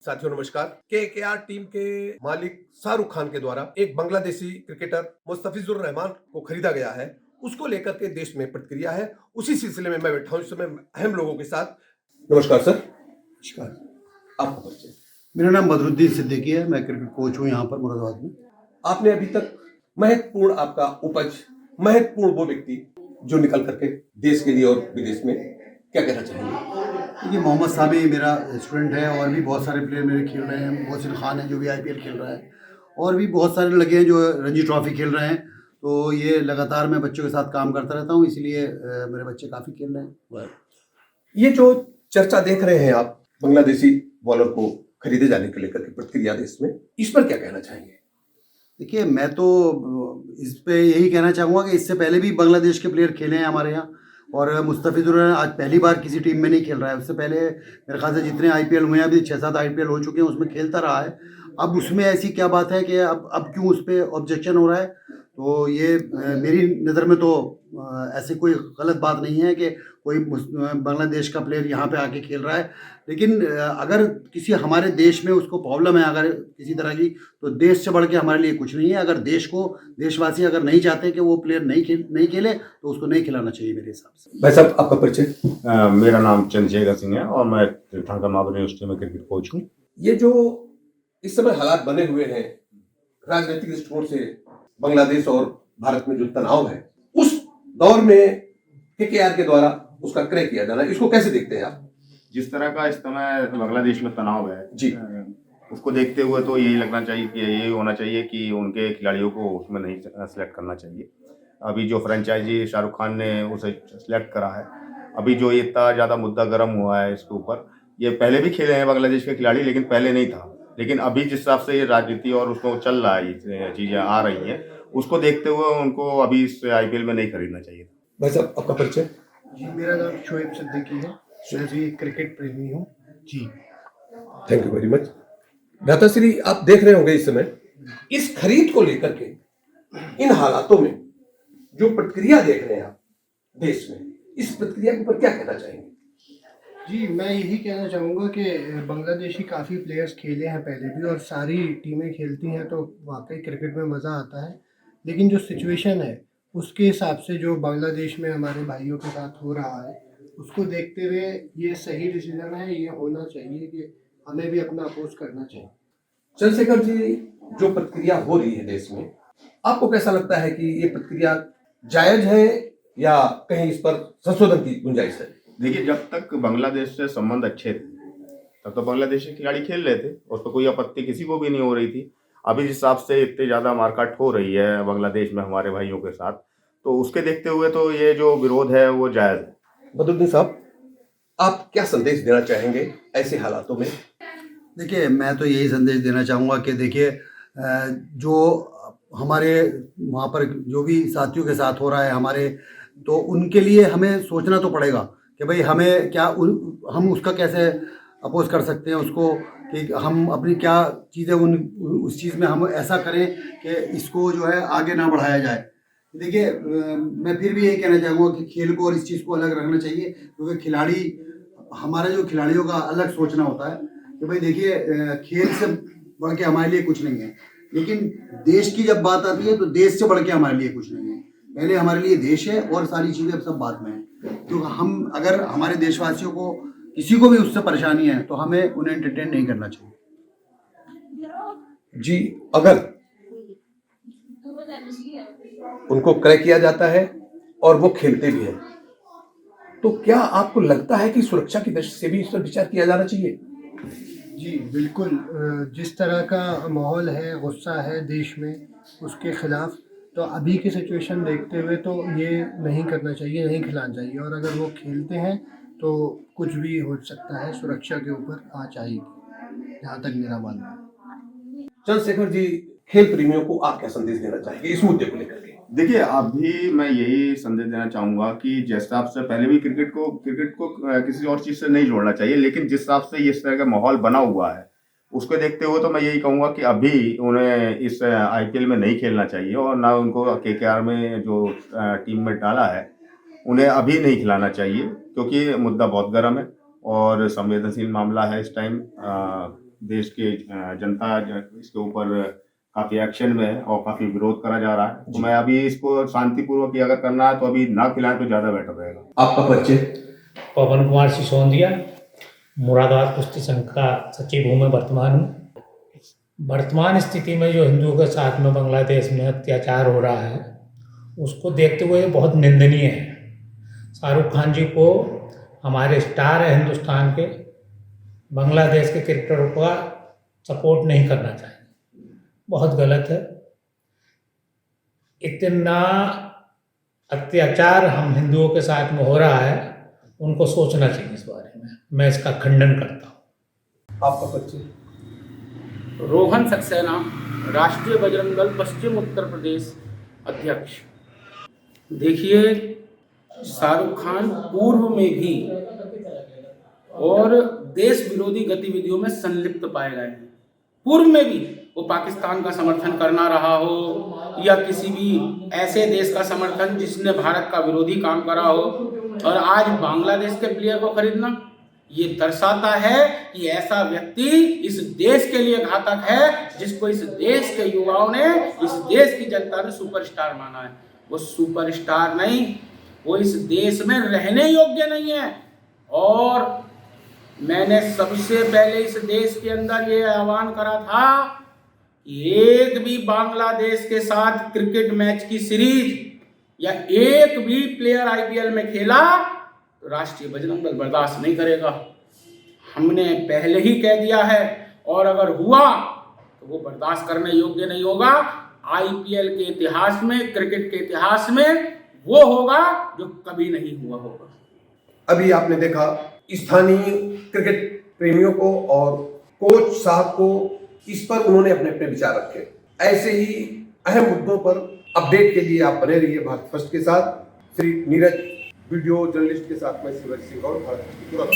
साथियों नमस्कार। KKR team के मालिक शाहरुख खान के द्वारा एक बांग्लादेशी क्रिकेटर मुस्तफिजुर रहमान को खरीदा गया है। उसको लेकर के देश में प्रतिक्रिया है। उसी सिलसिले में मैं बैठा हूं इस समय अहम लोगों के साथ। नमस्कार सर। नमस्कार। आपका परिचय? मेरा नाम बदरुद्दीन सिद्दीकी है। मैं क्रिकेट कोच हूँ यहाँ पर मुरादाबाद में। आपने अभी तक महत्वपूर्ण आपका उपज, महत्वपूर्ण वो व्यक्ति जो निकल करके देश के लिए और विदेश में, क्या कहना चाहेंगे? देखिए, मोहम्मद सामी मेरा स्टूडेंट है और भी बहुत सारे प्लेयर मेरे खेल रहे हैं। मोहसिन खान है जो भी IPL खेल रहा है, और भी बहुत सारे लगे हैं जो रणजी ट्रॉफी खेल रहे हैं। तो ये लगातार मैं बच्चों के साथ काम करता रहता हूँ, इसलिए मेरे बच्चे काफ़ी खेल रहे हैं। ये जो चर्चा देख रहे हैं आप, बांग्लादेशी बॉलर को खरीदे जाने को लेकर के प्रतिक्रिया देश में, इस पर क्या कहना चाहेंगे? देखिए, मैं तो इस पे यही कहना चाहूँगा कि इससे पहले भी बांग्लादेश के प्लेयर खेले हैं हमारे यहाँ, और मुस्तफिजुर आज पहली बार किसी टीम में नहीं खेल रहा है। उससे पहले मेरे ख्याल से जितने IPL हुए हैं, अभी 6-7 IPL हो चुके हैं, उसमें खेलता रहा है। अब उसमें ऐसी क्या बात है कि अब क्यों उस पर ऑब्जेक्शन हो रहा है? तो ये मेरी नज़र में तो ऐसी कोई गलत बात नहीं है कि कोई बांग्लादेश का प्लेयर यहाँ पे आके खेल रहा है। लेकिन अगर किसी हमारे देश में उसको प्रॉब्लम है अगर किसी तरह की, तो देश से बढ़ के हमारे लिए कुछ नहीं है। अगर देशवासी अगर नहीं चाहते कि वो प्लेयर नहीं खेले, तो उसको नहीं खिलाना चाहिए मेरे हिसाब से। भाई साहब, आपका परिचय? मेरा नाम चंद्रशेखर सिंह है और मैं ठाणका महावर यूनिवर्सिटी में क्रिकेट कोच हूँ। ये जो इस समय हालात बने हुए हैं राजनीतिक दृष्टिकोण से, बांग्लादेश और भारत में जो तनाव है, उस दौर में केकेआर के द्वारा उसका क्रय किया जाना, इसको कैसे देखते हैं आप? जिस तरह का इस समय बांग्लादेश में तनाव है जी, उसको देखते हुए तो यही लगना चाहिए कि यही होना चाहिए कि उनके खिलाड़ियों को उसमें नहीं सेलेक्ट करना चाहिए। अभी जो फ्रेंचाइजी शाहरुख खान ने उसे सेलेक्ट करा है, अभी जो इतना ज़्यादा मुद्दा गर्म हुआ है इसके ऊपर, ये पहले भी खेले हैं बांग्लादेश के खिलाड़ी, लेकिन पहले नहीं था। लेकिन अभी जिस हिसाब से ये राजनीति और उसको चल रहा है, ये चीज़ें आ रही हैं, उसको देखते हुए उनको अभी इस IPL में नहीं खरीदना चाहिए। भाई साहब, आपका परिचय? जी, मेरा नाम शोएब सिद्दीकी है। मैं भी क्रिकेट प्रेमी हूँ जी। Thank you very much. भ्राताश्री, आप देख रहे होंगे इस समय इस खरीद को लेकर के, इन हालातों में जो प्रतिक्रिया देख रहे हैं आप देश में, इस प्रतिक्रिया के ऊपर क्या कहना चाहेंगे? जी, मैं यही कहना चाहूँगा कि बांग्लादेशी काफ़ी प्लेयर्स खेले हैं पहले भी, और सारी टीमें खेलती हैं तो वाकई क्रिकेट में मज़ा आता है। लेकिन जो सिचुएशन है उसके हिसाब से जो बांग्लादेश में हमारे भाइयों के साथ हो रहा है, उसको देखते हुए ये सही डिसीजन है। ये होना चाहिए कि हमें भी अपना अपोज करना चाहिए। चंद्रशेखर जी, जो प्रतिक्रिया हो रही है देश में, आपको कैसा लगता है कि ये प्रतिक्रिया जायज है या कहीं इस पर संशोधन की गुंजाइश है? देखिए, जब तक बांग्लादेश से संबंध अच्छे थे तब तो बांग्लादेशी खिलाड़ी खेल रहे थे, उस पर कोई आपत्ति किसी को भी नहीं हो रही थी। अभी जिस हिसाब से इतनी ज़्यादा मारकाट हो रही है बांग्लादेश में हमारे भाइयों के साथ, तो उसके देखते हुए तो ये जो विरोध है वो जायज़ है। बदरुद्दीन साहब, आप क्या संदेश देना चाहेंगे ऐसे हालातों में? देखिए, मैं तो यही संदेश देना चाहूँगा कि देखिए, जो हमारे वहाँ पर जो भी साथियों के साथ हो रहा है हमारे, तो उनके लिए हमें सोचना तो पड़ेगा कि भाई हमें क्या हम उसका कैसे अपोज कर सकते हैं उसको, कि हम अपनी क्या चीज़ें उस चीज़ में हम ऐसा करें कि इसको जो है आगे ना बढ़ाया जाए। देखिए, मैं फिर भी यही कहना चाहूँगा कि खेल को और इस चीज़ को अलग रखना चाहिए, क्योंकि खिलाड़ी, हमारे जो खिलाड़ियों का अलग सोचना होता है कि भाई देखिए, खेल से बढ़ के हमारे लिए कुछ नहीं है। लेकिन देश की जब बात आती है तो देश से बढ़ के हमारे लिए कुछ नहीं है। पहले हमारे लिए देश है और सारी चीज़ें सब बाद में है। तो हम अगर हमारे देशवासियों को किसी को भी उससे परेशानी है तो हमें उन्हें एंटरटेन नहीं करना चाहिए। जी, अगर उनको क्रय किया जाता है और वो खेलते भी हैं, तो क्या आपको लगता है कि सुरक्षा की दृष्टि से भी इस पर विचार किया जाना चाहिए? जी बिल्कुल। जिस तरह का माहौल है, गुस्सा है देश में उसके खिलाफ, तो अभी की सिचुएशन देखते हुए तो ये नहीं करना चाहिए, नहीं खिलाना चाहिए। और अगर वो खेलते हैं तो कुछ भी हो सकता है, सुरक्षा के ऊपर आँच आएगी, जहाँ तक मेरा मानना है। चंद्रशेखर जी, खेल प्रेमियों को आप क्या संदेश देना चाहेंगे इस मुद्दे को लेकर के? देखिए, अभी मैं यही संदेश देना चाहूँगा कि जिस हिसाब से पहले भी क्रिकेट को किसी और चीज़ से नहीं जोड़ना चाहिए, लेकिन जिस हिसाब से इस तरह का माहौल बना हुआ है उसको देखते हुए तो मैं यही कहूँगा कि अभी उन्हें इस IPL में नहीं खेलना चाहिए, और ना उनको KKR में जो टीम में डाला है उन्हें अभी नहीं खिलाना चाहिए, क्योंकि मुद्दा बहुत गर्म है और संवेदनशील मामला है इस टाइम। देश के जनता इसके ऊपर काफ़ी एक्शन में है और काफ़ी विरोध करा जा रहा है। तो मैं अभी इसको शांतिपूर्वक ही अगर करना है तो अभी ना खिलाएं तो ज़्यादा बेटर रहेगा। आपका परिचय? पवन कुमार सिसोदिया, मुरादाबाद कुश्ती संघ का सचिव हूँ मैं वर्तमान हूँ। वर्तमान स्थिति में जो हिंदुओं के साथ में बांग्लादेश में अत्याचार हो रहा है उसको देखते हुए बहुत निंदनीय है। शाहरुख खान जी को, हमारे स्टार है हिंदुस्तान के, बांग्लादेश के क्रिकेटरों का सपोर्ट नहीं करना चाहिए, बहुत गलत है। इतना अत्याचार हम हिंदुओं के साथ में हो रहा है, उनको सोचना चाहिए इस बारे में। मैं इसका खंडन करता हूँ। आपका परिचय? रोहन सक्सेना, राष्ट्रीय बजरंग दल पश्चिम उत्तर प्रदेश अध्यक्ष। देखिए, शाहरुख खान पूर्व में भी और देश विरोधी गतिविधियों में संलिप्त पाए गए हैं। पूर्व में भी वो पाकिस्तान का समर्थन करना रहा हो या किसी भी ऐसे देश का समर्थन जिसने भारत का विरोधी काम करा हो, और आज बांग्लादेश के प्लेयर को खरीदना ये दर्शाता है कि ऐसा व्यक्ति इस देश के लिए घातक है, जिसको इस देश के युवाओं ने, इस देश की जनता ने सुपरस्टार माना है। वो सुपरस्टार नहीं, वो इस देश में रहने योग्य नहीं है। और मैंने सबसे पहले इस देश के अंदर ये आह्वान करा था कि एक भी बांग्लादेश के साथ क्रिकेट मैच की सीरीज या एक भी प्लेयर आईपीएल में खेला तो राष्ट्रीय बजरंग दल बर्दाश्त नहीं करेगा। हमने पहले ही कह दिया है, और अगर हुआ तो वो बर्दाश्त करने योग्य नहीं होगा। आईपीएल के इतिहास में, क्रिकेट के इतिहास में वो होगा जो कभी नहीं हुआ होगा। अभी आपने देखा स्थानीय क्रिकेट प्रेमियों को और कोच साहब को, इस पर उन्होंने अपने अपने विचार रखे। ऐसे ही अहम मुद्दों पर अपडेट के लिए आप बने रहिए भारत फर्स्ट के साथ। श्री नीरज वीडियो जर्नलिस्ट के साथ मैं शिवराज सिंह और भारत फर्स्ट की तुरंत।